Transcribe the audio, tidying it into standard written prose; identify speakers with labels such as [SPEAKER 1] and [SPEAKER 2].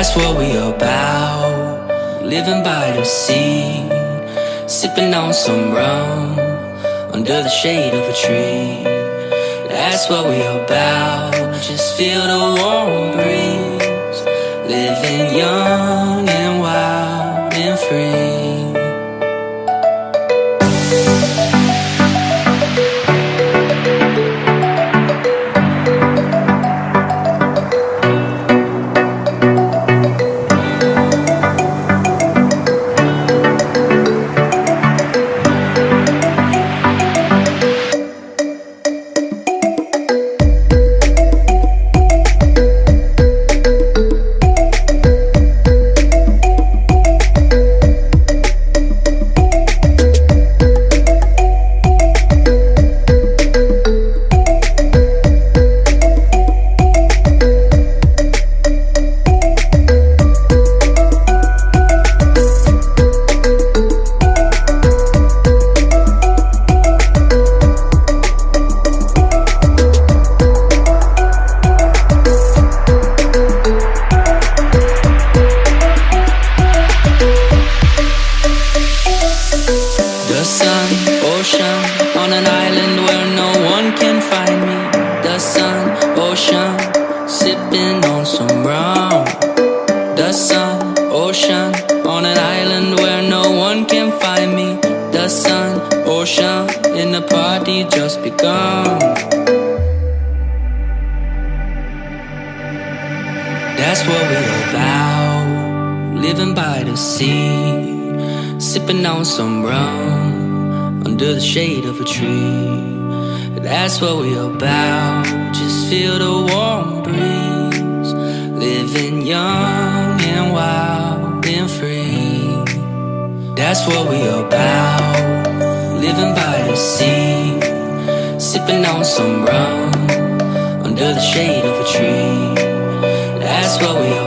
[SPEAKER 1] That's what we about. Living by the sea, sipping on some rum under the shade of a tree. That's what we about. Just feel the warm breeze, living young and wild and free. That's what we're about. Living by the sea, sipping on some rum under the shade of a tree. That's what we're about. Just feel the warm breeze, living young and wild and free. That's what we're about. Living by the sea, sipping on some rum under the shade of a tree. That's what we are.